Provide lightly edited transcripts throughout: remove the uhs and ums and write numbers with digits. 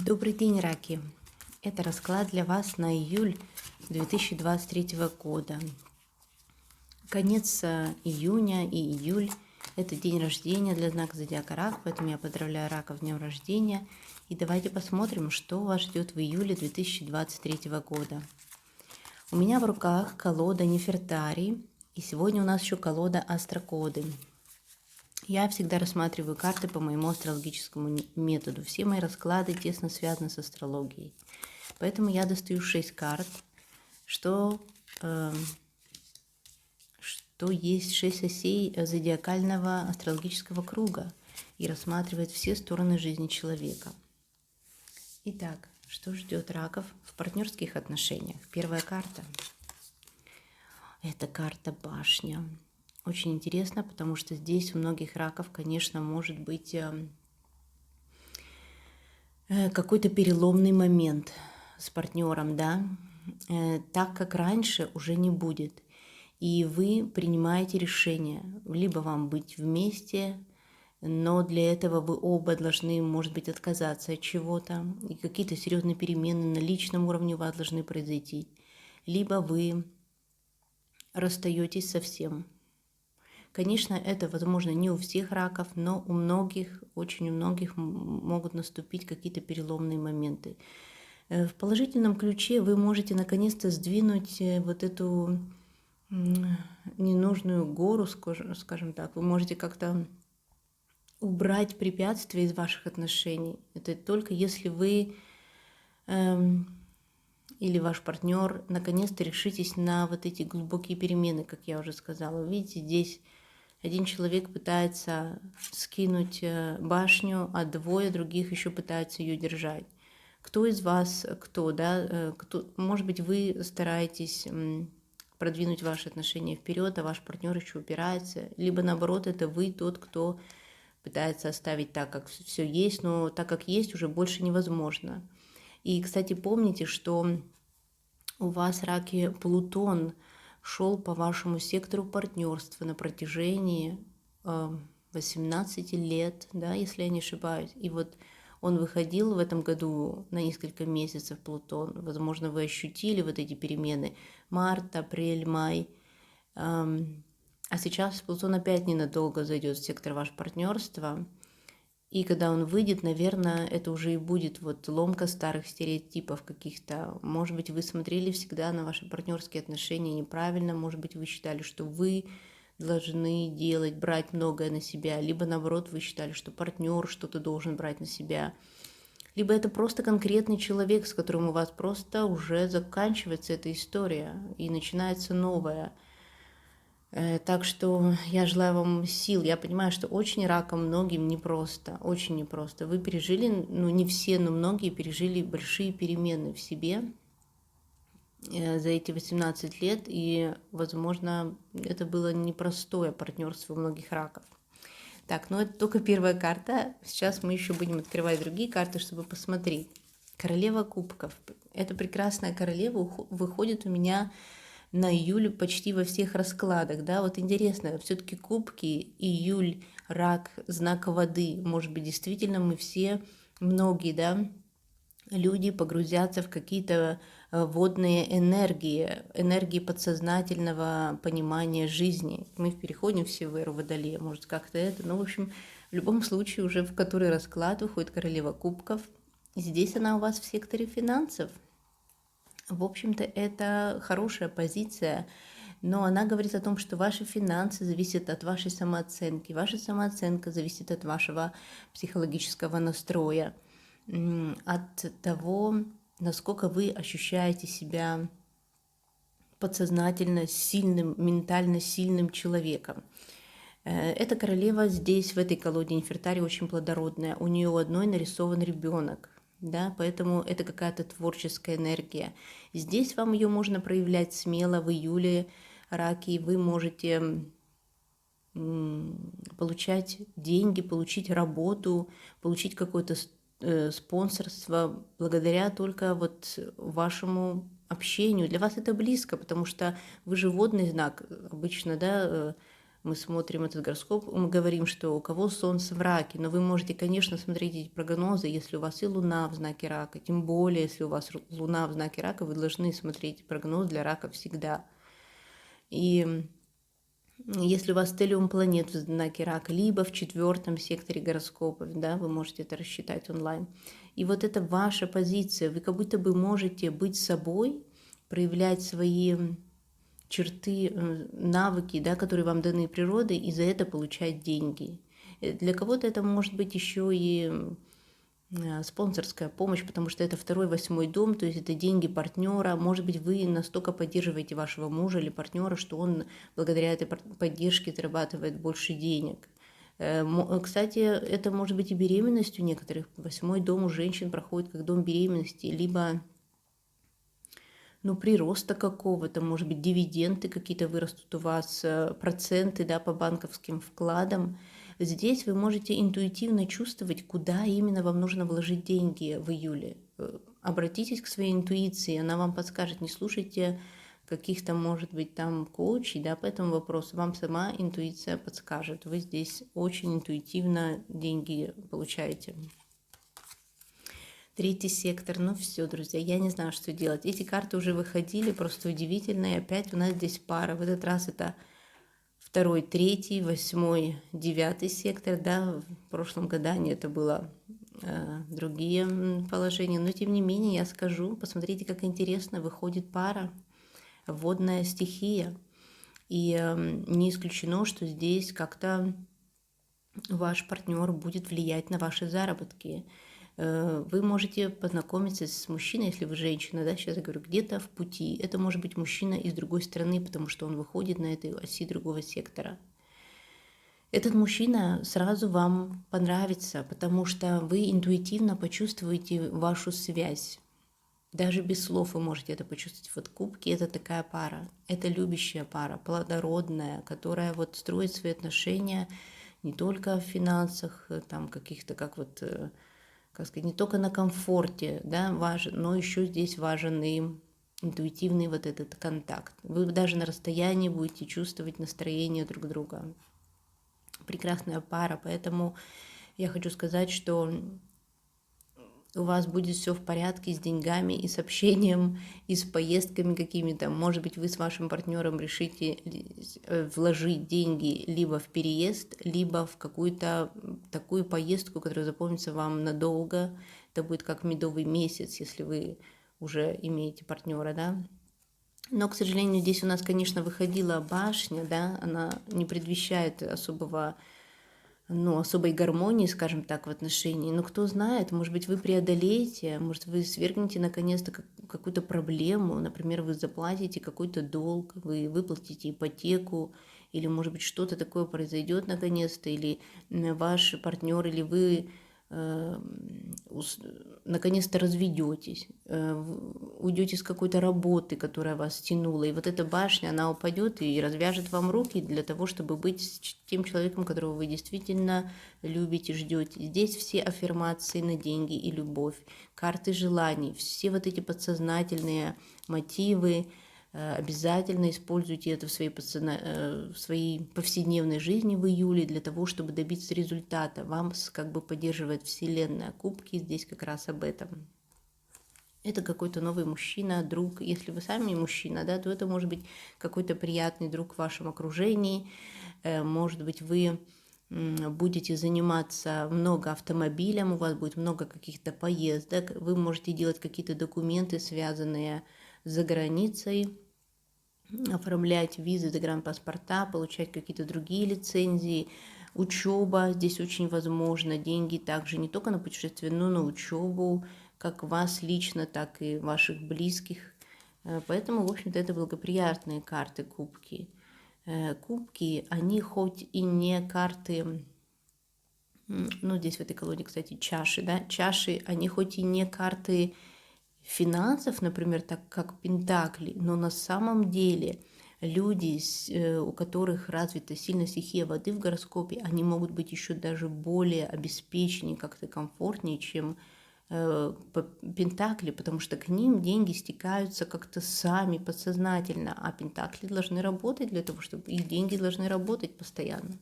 Добрый день, раки! Это расклад для вас на июль 2023 года. Конец июня и июль – это день рождения для знака зодиака Рак, поэтому я поздравляю раков с днем рождения. И давайте посмотрим, что вас ждет в июле 2023 года. У меня в руках колода Нефертари, и сегодня у нас еще колода Астрокоды. Я всегда рассматриваю карты по моему астрологическому методу. Все мои расклады тесно связаны с астрологией. Поэтому я достаю 6 карт, что есть 6 осей зодиакального астрологического круга и рассматривает все стороны жизни человека. Итак, что ждет раков в партнерских отношениях? Первая карта – это карта Башня. Очень интересно, потому что здесь у многих раков, конечно, может быть какой-то переломный момент с партнером, да, так как раньше уже не будет. И вы принимаете решение, либо вам быть вместе, но для этого вы оба должны, может быть, отказаться от чего-то, и какие-то серьезные перемены на личном уровне у вас должны произойти, либо вы расстаетесь совсем. Конечно, это возможно не у всех раков, но у многих, очень у многих могут наступить какие-то переломные моменты. В положительном ключе вы можете наконец-то сдвинуть вот эту ненужную гору, скажем так. Вы можете как-то убрать препятствия из ваших отношений. Это только если вы или ваш партнер наконец-то решитесь на вот эти глубокие перемены, как я уже сказала. Видите, здесь один человек пытается скинуть башню, а двое других еще пытаются ее держать. Кто из вас, может быть, вы стараетесь продвинуть ваши отношения вперед, а ваш партнер еще упирается, либо наоборот, это вы тот, кто пытается оставить так, как все есть, но так как есть, уже больше невозможно. И, кстати, помните, что у вас, раки, Плутон шел по вашему сектору партнерства на протяжении 18 лет, да, если я не ошибаюсь. И вот он выходил в этом году на несколько месяцев, Плутон. Возможно, вы ощутили вот эти перемены. Март, апрель, май. А сейчас Плутон опять ненадолго зайдет в сектор вашего партнерства. И когда он выйдет, наверное, это уже и будет вот ломка старых стереотипов каких-то. Может быть, вы смотрели всегда на ваши партнерские отношения неправильно. Может быть, вы считали, что вы должны делать, брать многое на себя. Либо, наоборот, вы считали, что партнер что-то должен брать на себя. Либо это просто конкретный человек, с которым у вас просто уже заканчивается эта история и начинается новая. Так что я желаю вам сил. Я понимаю, что очень раком многим непросто, очень непросто. Вы пережили, ну не все, но многие пережили большие перемены в себе за эти 18 лет. И, возможно, это было непростое партнерство у многих раков. Так, ну это только первая карта. Сейчас мы еще будем открывать другие карты, чтобы посмотреть. Королева кубков. Эта прекрасная королева выходит у меня на июль почти во всех раскладах, да, вот интересно, все-таки кубки, июль, рак, знак воды, может быть, действительно мы все, многие, да, люди погрузятся в какие-то водные энергии подсознательного понимания жизни. Мы переходим все в эру Водолея, может, как-то это, ну, в общем, в любом случае уже в который расклад выходит королева кубков, и здесь она у вас в секторе финансов. В общем-то, это хорошая позиция, но она говорит о том, что ваши финансы зависят от вашей самооценки. Ваша самооценка зависит от вашего психологического настроя, от того, насколько вы ощущаете себя подсознательно сильным, ментально сильным человеком. Эта королева здесь, в этой колоде Нефертари, очень плодородная. У нее у одной нарисован ребенок. Да, поэтому это какая-то творческая энергия. Здесь вам ее можно проявлять смело в июле, раки. Вы можете получать деньги, получить работу, получить какое-то спонсорство благодаря только вот вашему общению. Для вас это близко, потому что вы же водный знак обычно, да, мы смотрим этот гороскоп, мы говорим, что у кого Солнце в Раке, но вы можете, конечно, смотреть эти прогнозы, если у вас и Луна в знаке Рака, тем более, если у вас Луна в знаке Рака, вы должны смотреть прогноз для Рака всегда. И если у вас стеллиум планет в знаке Рака, либо в 4-м секторе гороскопа, да, вы можете это рассчитать онлайн. И вот это ваша позиция, вы как будто бы можете быть собой, проявлять свои черты, навыки, да, которые вам даны природой, и за это получать деньги. Для кого-то это может быть еще и спонсорская помощь, потому что это 2-й, 8-й дом, то есть это деньги партнера. Может быть, вы настолько поддерживаете вашего мужа или партнера, что он благодаря этой поддержке зарабатывает больше денег. Кстати, это может быть и беременность у некоторых. 8-й дом у женщин проходит как дом беременности, либо прироста какого-то, может быть, дивиденды какие-то вырастут у вас, проценты, да, по банковским вкладам. Здесь вы можете интуитивно чувствовать, куда именно вам нужно вложить деньги в июле. Обратитесь к своей интуиции, она вам подскажет, не слушайте каких-то, может быть, там коучей, да, по этому вопросу. Вам сама интуиция подскажет. Вы здесь очень интуитивно деньги получаете. 3-й сектор, все, друзья, я не знаю, что делать. Эти карты уже выходили, просто удивительные. Опять у нас здесь пара. В этот раз это 2-й, 3-й, 8-й, 9-й сектор, да, в прошлом гадании это было другие положения. Но тем не менее, я скажу, посмотрите, как интересно выходит пара, водная стихия. И не исключено, что здесь как-то ваш партнер будет влиять на ваши заработки. Вы можете познакомиться с мужчиной, если вы женщина, да, сейчас я говорю, где-то в пути. Это может быть мужчина из другой страны, потому что он выходит на этой оси другого сектора. Этот мужчина сразу вам понравится, потому что вы интуитивно почувствуете вашу связь. Даже без слов вы можете это почувствовать. Вот кубки – это такая пара. Это любящая пара, плодородная, которая вот строит свои отношения не только в финансах, там каких-то, как сказать, не только на комфорте, да, важен, но еще здесь важен и интуитивный вот этот контакт. Вы даже на расстоянии будете чувствовать настроение друг друга. Прекрасная пара, поэтому я хочу сказать, что у вас будет все в порядке с деньгами и с общением, и с поездками какими-то. Может быть, вы с вашим партнером решите вложить деньги либо в переезд, либо в какую-то такую поездку, которая запомнится вам надолго. Это будет как медовый месяц, если вы уже имеете партнера, да. Но, к сожалению, здесь у нас, конечно, выходила башня, да, она не предвещает особой гармонии, скажем так, в отношении. Но кто знает, может быть, вы преодолеете, может, вы свергнете наконец-то какую-то проблему, например, вы заплатите какой-то долг, вы выплатите ипотеку, или, может быть, что-то такое произойдет наконец-то, или ваш партнер, или вы наконец-то разведетесь, уйдете с какой-то работы, которая вас тянула, и вот эта башня, она упадет и развяжет вам руки для того, чтобы быть тем человеком, которого вы действительно любите, ждете. Здесь все аффирмации на деньги и любовь, карты желаний, все вот эти подсознательные мотивы. Обязательно используйте это в своей повседневной жизни в июле для того, чтобы добиться результата. Вам как бы поддерживает Вселенная. Кубки здесь как раз об этом. Это какой-то новый мужчина, друг. Если вы сами мужчина, да, то это может быть какой-то приятный друг в вашем окружении. Может быть, вы будете заниматься много автомобилем, у вас будет много каких-то поездок, вы можете делать какие-то документы, связанные за границей, оформлять визы, загранпаспорта, получать какие-то другие лицензии. Учеба здесь очень возможно, деньги также не только на путешествие, но и на учебу, как вас лично, так и ваших близких. Поэтому, в общем-то, это благоприятные карты кубки. Кубки, они хоть и не карты, здесь в этой колоде, кстати, чаши, да, чаши, они хоть и не карты финансов, например, так как пентакли, но на самом деле люди, у которых развита сильно стихия воды в гороскопе, они могут быть еще даже более обеспеченнее, как-то комфортнее, чем Пентакли, потому что к ним деньги стекаются как-то сами, подсознательно, а Пентакли должны работать для того, чтобы их деньги должны работать постоянно.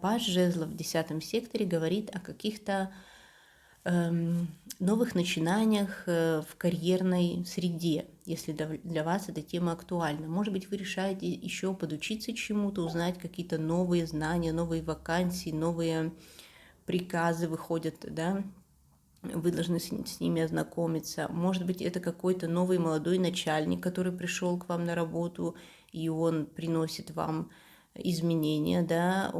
Паж жезлов в 10 секторе говорит о каких-то новых начинаниях в карьерной среде, если для вас эта тема актуальна. Может быть, вы решаете еще подучиться чему-то, узнать какие-то новые знания, новые вакансии, новые приказы выходят, да, вы должны с ними ознакомиться. Может быть, это какой-то новый молодой начальник, который пришел к вам на работу, и он приносит вам изменения, да,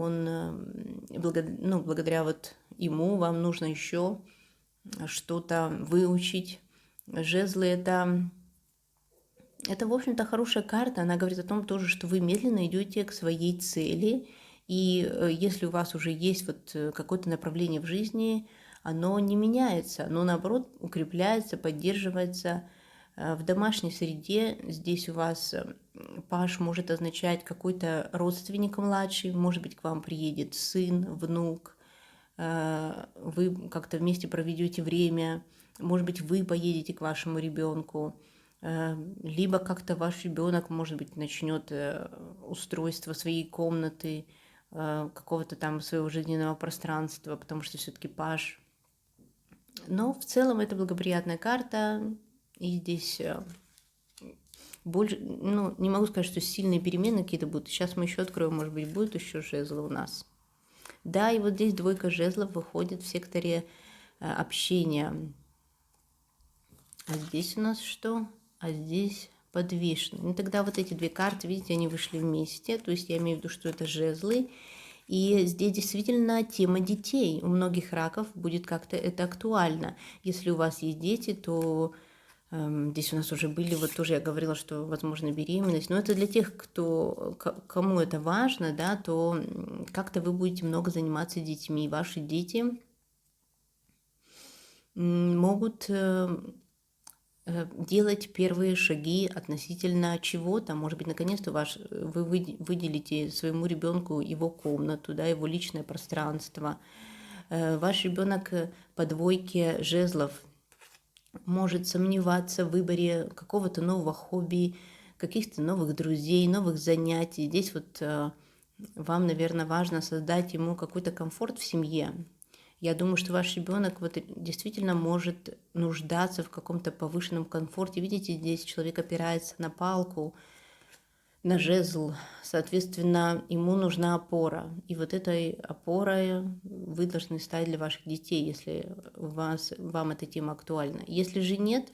благодаря вот ему вам нужно еще что-то выучить. Жезлы это, в общем-то, хорошая карта. Она говорит о том тоже, что вы медленно идете к своей цели. И если у вас уже есть вот какое-то направление в жизни, оно не меняется, оно, наоборот, укрепляется, поддерживается. В домашней среде здесь у вас паж может означать какой-то родственник младший, может быть, к вам приедет сын, внук, вы как-то вместе проведете время, может быть, вы поедете к вашему ребенку, либо как-то ваш ребенок, может быть, начнет устройство своей комнаты, какого-то там своего жизненного пространства, потому что все-таки паж. Но в целом это благоприятная карта, и здесь больше, не могу сказать, что сильные перемены какие-то будут. Сейчас мы еще откроем, может быть, будут еще жезлы у нас. Да, и вот здесь 2 жезлов выходит в секторе общения. А здесь у нас что? А здесь подвешенный. Ну, тогда вот эти 2 карты, видите, они вышли вместе. То есть я имею в виду, что это жезлы. И здесь действительно тема детей. У многих раков будет как-то это актуально. Если у вас есть дети, то здесь у нас уже были, вот тоже я говорила, что возможно беременность. Но это для тех, кому это важно, да, то как-то вы будете много заниматься детьми. Ваши дети могут делать первые шаги относительно чего-то. Может быть, наконец-то вы выделите своему ребенку его комнату, да, его личное пространство. Ваш ребенок по 2 жезлов может сомневаться в выборе какого-то нового хобби, каких-то новых друзей, новых занятий. Здесь вот вам, наверное, важно создать ему какой-то комфорт в семье. Я думаю, что ваш ребенок вот действительно может нуждаться в каком-то повышенном комфорте. Видите, здесь человек опирается на палку, на жезл. Соответственно, ему нужна опора. И вот этой опорой вы должны стать для ваших детей, если вам эта тема актуальна. Если же нет,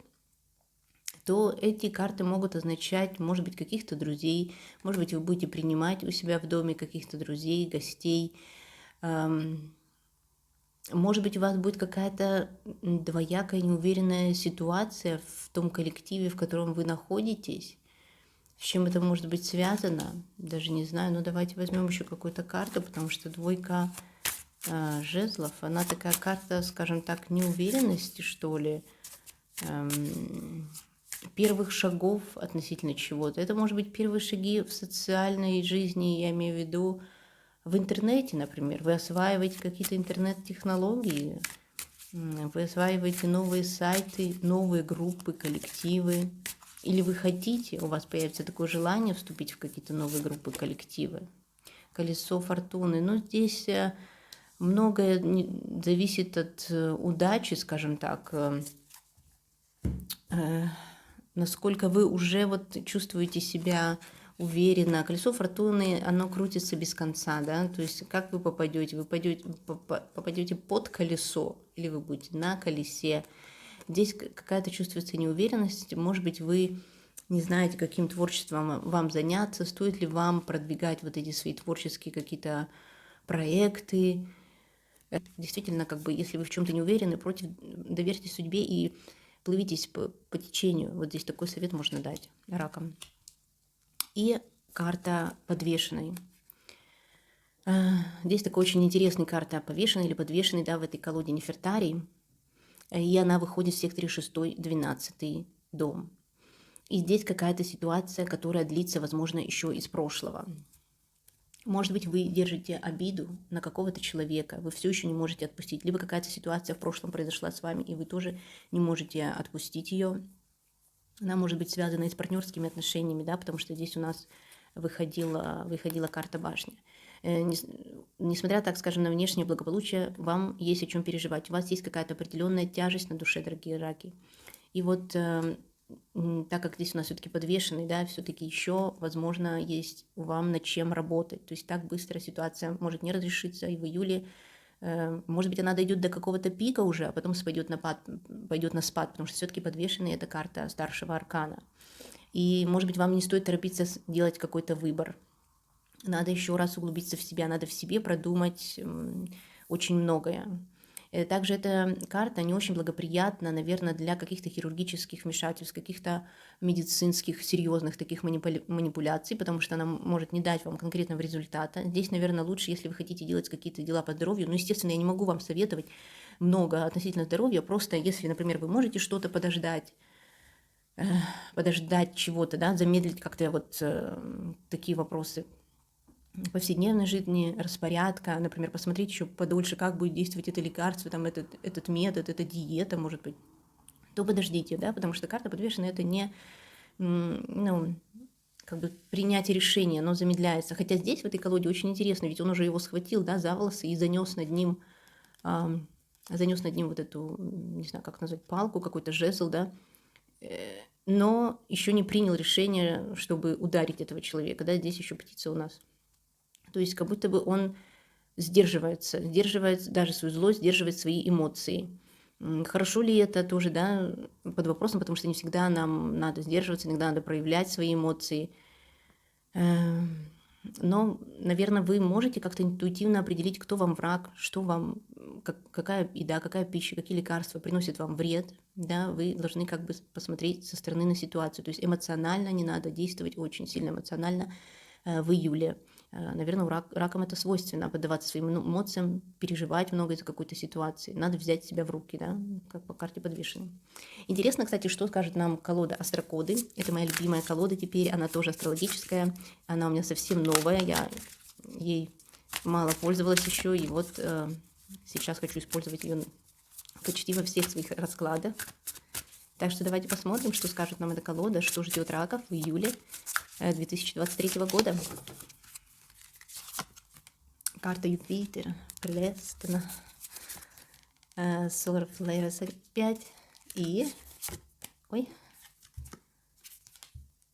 то эти карты могут означать, может быть, каких-то друзей. Может быть, вы будете принимать у себя в доме каких-то друзей, гостей. Может быть, у вас будет какая-то двоякая, неуверенная ситуация в том коллективе, в котором вы находитесь. С чем это может быть связано? Даже не знаю. Но давайте возьмем еще какую-то карту, потому что 2 жезлов, она такая карта, скажем так, неуверенности, что ли, первых шагов относительно чего-то. Это может быть первые шаги в социальной жизни, я имею в виду, в интернете, например. Вы осваиваете какие-то интернет-технологии, вы осваиваете новые сайты, новые группы, коллективы. Или вы хотите, у вас появится такое желание вступить в какие-то новые группы, коллективы. Колесо фортуны. Но здесь многое зависит от удачи, скажем так. Насколько вы уже вот чувствуете себя уверенно. Колесо фортуны, оно крутится без конца, да, то есть как вы попадете? Вы попадете под колесо или вы будете на колесе. Здесь какая-то чувствуется неуверенность, может быть, вы не знаете, каким творчеством вам заняться, стоит ли вам продвигать вот эти свои творческие какие-то проекты. Действительно, как бы, если вы в чем-то не уверены, доверьтесь судьбе и плывитесь по течению. Вот здесь такой совет можно дать ракам. И карта подвешенной. Здесь такая очень интересная карта повешенной или подвешенной, да, в этой колоде Нефертарий. И она выходит в секторе 6-12 дом. И здесь какая-то ситуация, которая длится, возможно, еще из прошлого. Может быть, вы держите обиду на какого-то человека, вы все еще не можете отпустить, либо какая-то ситуация в прошлом произошла с вами, и вы тоже не можете отпустить ее. Она может быть связана и с партнерскими отношениями, да, потому что здесь у нас выходила карта башни. Несмотря, так скажем, на внешнее благополучие, вам есть о чем переживать. У вас есть какая-то определенная тяжесть на душе, дорогие раки. И вот так как здесь у нас все-таки подвешенный, да, все-таки еще, возможно, есть вам над чем работать. То есть так быстро ситуация может не разрешиться, и в июле, может быть, она дойдет до какого-то пика уже, а потом пойдет на спад, потому что все-таки подвешенный — это карта старшего аркана. И, может быть, вам не стоит торопиться делать какой-то выбор. Надо еще раз углубиться в себя, надо в себе продумать очень многое. Также эта карта не очень благоприятна, наверное, для каких-то хирургических вмешательств, каких-то медицинских, серьезных таких манипуляций, потому что она может не дать вам конкретного результата. Здесь, наверное, лучше, если вы хотите делать какие-то дела по здоровью. Но, естественно, я не могу вам советовать много относительно здоровья, просто если, например, вы можете что-то подождать чего-то, да, замедлить как-то вот такие вопросы повседневной жизни, распорядка, например, посмотреть еще подольше, как будет действовать это лекарство, там, этот метод, эта диета, может быть, то подождите, да, потому что карта подвешена — это не, ну, как бы принятие решения, оно замедляется. Хотя здесь, в этой колоде, очень интересно, ведь он уже его схватил, да, за волосы и занес над ним вот эту, не знаю, как назвать, палку, какой-то жезл, да, но еще не принял решение, чтобы ударить этого человека, да, здесь еще птица у нас. То есть как будто бы он сдерживает даже свою злость, сдерживает свои эмоции. Хорошо ли это тоже, да, под вопросом, потому что не всегда нам надо сдерживаться, иногда надо проявлять свои эмоции. Но, наверное, вы можете как-то интуитивно определить, кто вам враг, что вам, какая еда, какая пища, какие лекарства приносят вам вред. Да, вы должны как бы посмотреть со стороны на ситуацию. То есть эмоционально не надо действовать, очень сильно эмоционально в июле. Наверное, ракам это свойственно, поддаваться своим эмоциям, переживать много из-за какой-то ситуации. Надо взять себя в руки, да, как по карте подвешенной. Интересно, кстати, что скажет нам колода Астрокоды. Это моя любимая колода теперь, она тоже астрологическая. Она у меня совсем новая, я ей мало пользовалась еще, и вот сейчас хочу использовать ее почти во всех своих раскладах. Так что давайте посмотрим, что скажет нам эта колода, что ждет раков в июле 2023 года. Карта Юпитер, Прелестина, Solar Flares 5 и...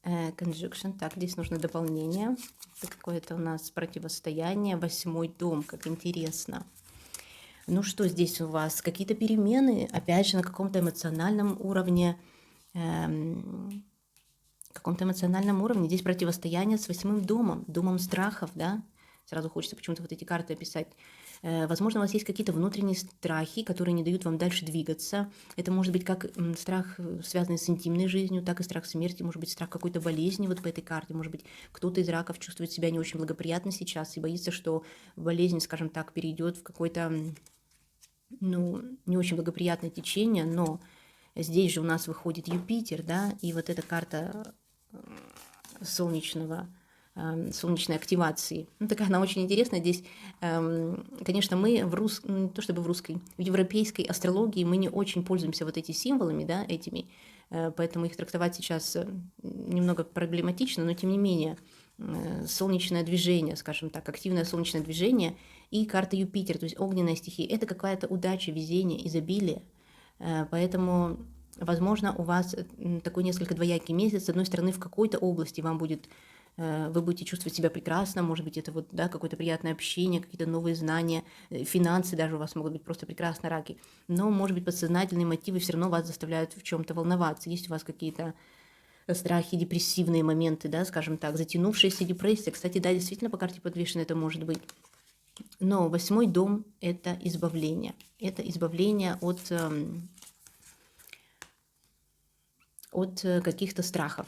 Conjunction. Так, здесь нужно дополнение. Это какое-то у нас противостояние. 8-й дом, как интересно. Ну что здесь у вас? Какие-то перемены, опять же, на каком-то эмоциональном уровне. Здесь противостояние с 8-м домом, домом страхов, да? Сразу хочется почему-то вот эти карты описать. Возможно, у вас есть какие-то внутренние страхи, которые не дают вам дальше двигаться. Это может быть как страх, связанный с интимной жизнью, так и страх смерти, может быть, страх какой-то болезни вот по этой карте. Может быть, кто-то из раков чувствует себя не очень благоприятно сейчас и боится, что болезнь, скажем так, перейдет в какое-то, не очень благоприятное течение, но здесь же у нас выходит Юпитер, да, и вот эта карта солнечной активации. Такая она очень интересная. Здесь, конечно, мы не то чтобы в европейской астрологии мы не очень пользуемся вот этими символами, да, этими, поэтому их трактовать сейчас немного проблематично, но тем не менее солнечное движение, скажем так, активное солнечное движение и карта Юпитер, то есть огненная стихия, это какая-то удача, везение, изобилие, поэтому... Возможно, у вас такой несколько двоякий месяц. С одной стороны, в какой-то области вы будете чувствовать себя прекрасно, может быть, это вот, да, какое-то приятное общение, какие-то новые знания, финансы даже у вас могут быть просто прекрасно, раки. Но, может быть, подсознательные мотивы все равно вас заставляют в чем-то волноваться. Есть у вас какие-то страхи, депрессивные моменты, да, скажем так, затянувшаяся депрессия. Кстати, да, действительно, по карте подвешено это может быть. Но 8-й дом – это избавление. Это избавление от каких-то страхов.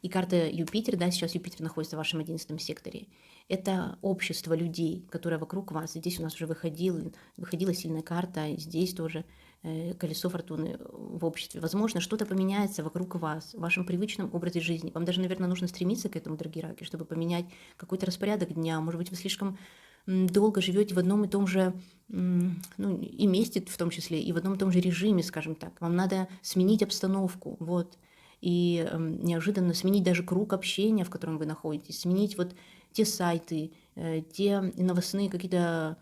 И карта Юпитер, да, сейчас Юпитер находится в вашем 11 секторе. Это общество людей, которое вокруг вас. И здесь у нас уже выходила сильная карта, и здесь тоже колесо фортуны в обществе. Возможно, что-то поменяется вокруг вас, в вашем привычном образе жизни. Вам даже, наверное, нужно стремиться к этому, дорогие раки, чтобы поменять какой-то распорядок дня. Может быть, вы слишком долго живете в одном и том же, ну, и месте в том числе, и в одном и том же режиме, скажем так. Вам надо сменить обстановку, вот. И неожиданно сменить даже круг общения, в котором вы находитесь, сменить вот те сайты, те новостные какие-то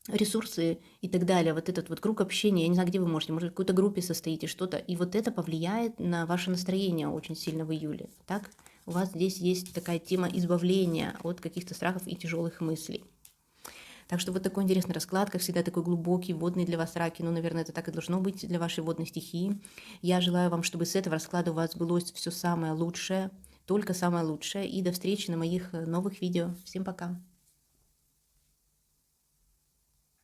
ресурсы и так далее, вот этот вот круг общения, я не знаю, где вы можете, может, в какой-то группе состоите, что-то, и вот это повлияет на ваше настроение очень сильно в июле, так? У вас здесь есть такая тема избавления от каких-то страхов и тяжелых мыслей. Так что вот такой интересный расклад, как всегда, такой глубокий, водный для вас, раки. Ну, наверное, это так и должно быть для вашей водной стихии. Я желаю вам, чтобы с этого расклада у вас сбылось все самое лучшее, только самое лучшее. И до встречи на моих новых видео. Всем пока!